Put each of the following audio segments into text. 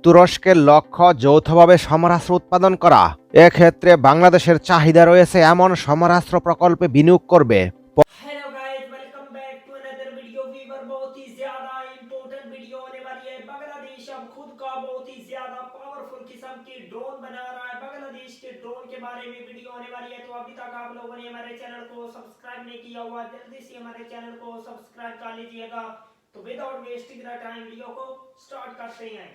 তুরস্কের লক্ষ্য যৌথভাবে সমরাস্ত্র উৎপাদন করা। এক্ষেত্রে বাংলাদেশের চাহিদা রয়েছে এমন সমরাস্ত্র প্রকল্পে বিনিয়োগ করবে। Hello guys, welcome back to another video. Viewer बहुत ही ज्यादा इंपॉर्टेंट वीडियो होने वाली है। बांग्लादेश अब खुद का बहुत ही ज्यादा पावरफुल किस्म की ड्रोन बना रहा है। बांग्लादेश के ड्रोन के बारे में वीडियो होने वाली है। तो अभी तक आप लोगों ने हमारे चैनल को सब्सक्राइब नहीं किया हुआ, जल्दी से हमारे चैनल को सब्सक्राइब कर लीजिएगा। तो without wasting the time video को स्टार्ट करते हैं।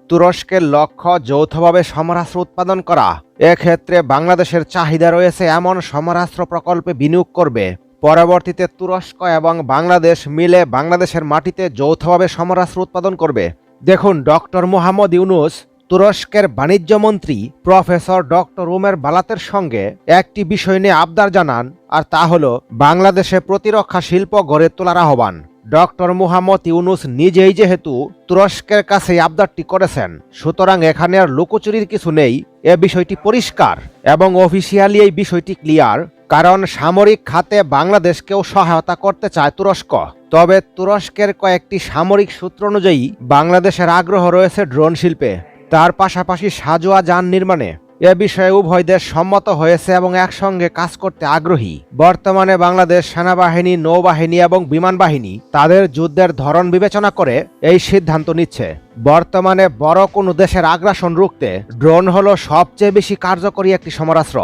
তুরস্কের লক্ষ্য যৌথভাবে সমরাস্ত্র উৎপাদন করা। এক্ষেত্রে বাংলাদেশের চাহিদা রয়েছে এমন সমরাস্ত্র প্রকল্পে বিনিয়োগ করবে। পরবর্তীতে তুরস্ক এবং বাংলাদেশ মিলে বাংলাদেশের মাটিতে যৌথভাবে সমরাস্ত্র উৎপাদন করবে। দেখুন, ডক্টর মোহাম্মদ ইউনুস তুরস্কের বাণিজ্য মন্ত্রী প্রফেসর ডক্টর উমের বালাতের সঙ্গে একটি বিষয় নিয়ে আবদার জানান, আর তা হল বাংলাদেশে প্রতিরক্ষা শিল্প গড়ে তোলার আহ্বান। ডক্টর মুহাম্মদ ইউনুস নিজেই যেহেতু তুরস্কের কাছে আবদারটি করেছেন, সুতরাং এখানে আর লুকোচুরির কিছু নেই। এ বিষয়টি পরিষ্কার এবং অফিসিয়ালি এই বিষয়টি ক্লিয়ার, কারণ সামরিক খাতে বাংলাদেশকেও সহায়তা করতে চায় তুরস্ক। তবে তুরস্কের কয়েকটি সামরিক সূত্র অনুযায়ী বাংলাদেশের আগ্রহ রয়েছে ড্রোন শিল্পে, তার পাশাপাশি সাজোয়া যান নির্মাণে। এ বিষয়ে উভয় দেশ সম্মত হয়েছে এবং একসঙ্গে কাজ করতে আগ্রহী। বর্তমানে বাংলাদেশ সেনাবাহিনী, নৌবাহিনী এবং বিমান বাহিনী তাদের যুদ্ধের ধরন বিবেচনা করে এই সিদ্ধান্ত নিচ্ছে। বর্তমানে বড় কোনো দেশের আগ্রাসন রুখতে ড্রোন হলো সবচেয়ে বেশি কার্যকরী একটি সমরাস্ত্র।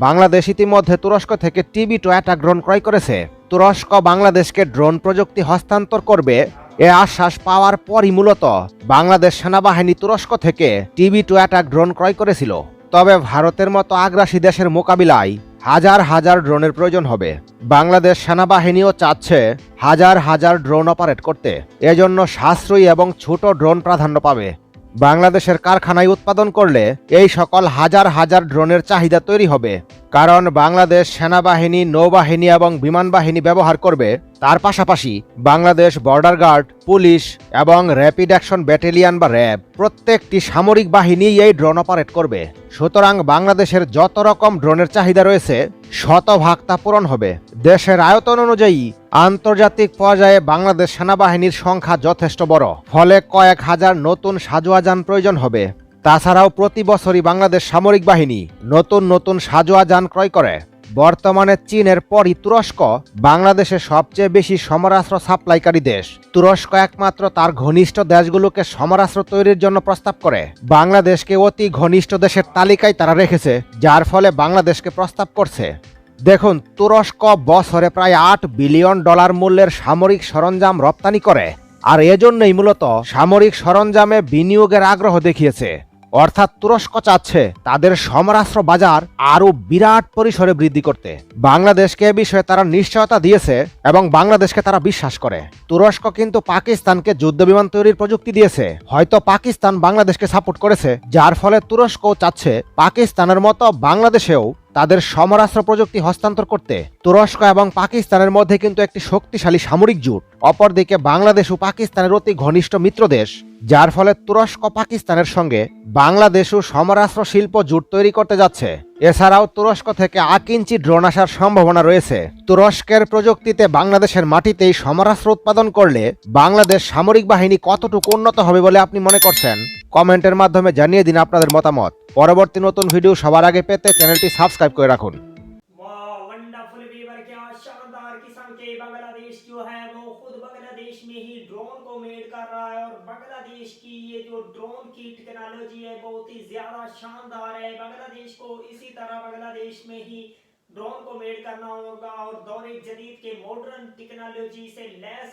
বাংলাদেশ ইতিমধ্যে তুরস্ক থেকে TB2 অ্যাটাক ড্রোন ক্রয় করেছে। তুরস্ক বাংলাদেশকে ড্রোন প্রযুক্তি হস্তান্তর করবে এ আশ্বাস পাওয়ার পরই মূলত বাংলাদেশ সেনাবাহিনী তুরস্ক থেকে TB2 অ্যাটাক ড্রোন ক্রয় করেছিল। তবে ভারতের মতো আগ্রাসী দেশের মোকাবিলায় হাজার হাজার ড্রোনের প্রয়োজন হবে। বাংলাদেশ সেনাবাহিনীও চাচ্ছে হাজার হাজার ড্রোন অপারেট করতে, এজন্য সাশ্রয়ী এবং ছোট ড্রোন প্রাধান্য পাবে। বাংলাদেশের কারখানায় উৎপাদন করলে এই সকল হাজার হাজার ড্রোনের চাহিদা তৈরি হবে, কারণ বাংলাদেশ সেনাবাহিনী, নৌবাহিনী এবং বিমান বাহিনী ব্যবহার করবে। তার পাশাপাশি বাংলাদেশ বর্ডার গার্ড, পুলিশ এবং র্যাপিড অ্যাকশন ব্যাটালিয়ন বা র্যাব প্রত্যেকটি সামরিক বাহিনী এই ড্রোন অপারেট করবে। সুতরাং বাংলাদেশের যত রকম ড্রোনের চাহিদা রয়েছে শতভাগ তা পূরণ হবে। দেশের আয়তন অনুযায়ী আন্তর্জাতিক পর্যায়ে বাংলাদেশ সেনাবাহিনীর সংখ্যা যথেষ্ট বড়, ফলে কয়েক হাজার নতুন সাজোয়া যান প্রয়োজন হবে। তাছাড়াও প্রতি বছরই বাংলাদেশ সামরিক বাহিনী নতুন নতুন সাজোয়া যান ক্রয় করে। বর্তমানে চীনের পরই তুরস্ক বাংলাদেশের সবচেয়ে বেশি সমরাস্ত্র সাপ্লাইকারী দেশ। তুরস্ক একমাত্র তার ঘনিষ্ঠ দেশগুলোকে সমরাস্ত্র তৈরির জন্য প্রস্তাব করে। বাংলাদেশকে অতি ঘনিষ্ঠ দেশের তালিকায় তারা রেখেছে, যার ফলে বাংলাদেশকে প্রস্তাব করছে। দেখুন, তুরস্ক বছরে প্রায় $8 বিলিয়ন মূল্যের সামরিক সরঞ্জাম রপ্তানি করে, আর এজন্যই মূলত সামরিক সরঞ্জামে বিনিয়োগের আগ্রহ দেখিয়েছে। অর্থাৎ তুরস্ক চাচ্ছে তাদের সমরাস্ত্র বাজার আরও বিরাট পরিসরে বৃদ্ধি করতে। বাংলাদেশকে এ বিষয়ে তারা নিশ্চয়তা দিয়েছে এবং বাংলাদেশকে তারা বিশ্বাস করে। তুরস্ক কিন্তু পাকিস্তানকে যুদ্ধবিমান তৈরির প্রযুক্তি দিয়েছে। হয়তো পাকিস্তান বাংলাদেশকে সাপোর্ট করেছে, যার ফলে তুরস্কও চাচ্ছে পাকিস্তানের মতো বাংলাদেশেও তাদের সমরাস্ত্র প্রযুক্তি হস্তান্তর করতে। তুরস্ক এবং পাকিস্তানের মধ্যে কিন্তু একটি শক্তিশালী সামরিক জোট। অপরদিকে বাংলাদেশ ও পাকিস্তানের অতি ঘনিষ্ঠ মিত্র দেশ, যার ফলে তুরস্ক পাকিস্তানের সঙ্গে বাংলাদেশও সমরাস্ত্র শিল্প জোট তৈরি করতে যাচ্ছে। এছাড়াও তুরস্ক থেকে 1 ইঞ্চি ড্রোন আসার সম্ভাবনা রয়েছে। তুরস্কের প্রযুক্তিতে বাংলাদেশের মাটিতেই সমরাস্ত্র উৎপাদন করলে বাংলাদেশ সামরিক বাহিনী কতটুকু উন্নত হবে বলে আপনি মনে করছেন? কমেন্টের মাধ্যমে জানিয়ে দিন আপনাদের মতামত। পরবর্তী নতুন ভিডিও সবার আগে পেতে চ্যানেলটি সাবস্ক্রাইব করে রাখুন। वंडरफुल वीवर, क्या शानदार किस्म के बांग्लादेश जो है वो खुद बांग्लादेश में ही ड्रोन को मेड कर रहा है। और बांग्लादेश की ये जो ड्रोन की टेक्नोलॉजी है बहुत ही ज्यादा शानदार है। बांग्लादेश को इसी तरह बांग्लादेश में ही ड्रोन को मेड करना होगा और दौरे जदीद के मॉडर्न टेक्नोलॉजी से लैस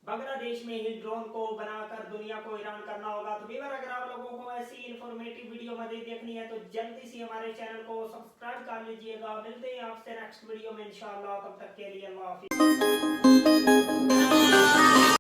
बांग्लादेश में ही ड्रोन को बनाकर दुनिया को हैरान करना होगा। तो व्यूअर, अगर आप लोगों को ऐसी इंफॉर्मेटिव वीडियो मज़ीद देखनी है तो जल्दी से हमारे चैनल को सब्सक्राइब कर लीजिएगा। मिलते हैं आपसे नेक्स्ट वीडियो में इंशाअल्लाह। तब तक के लिए अल्लाह हाफिज़।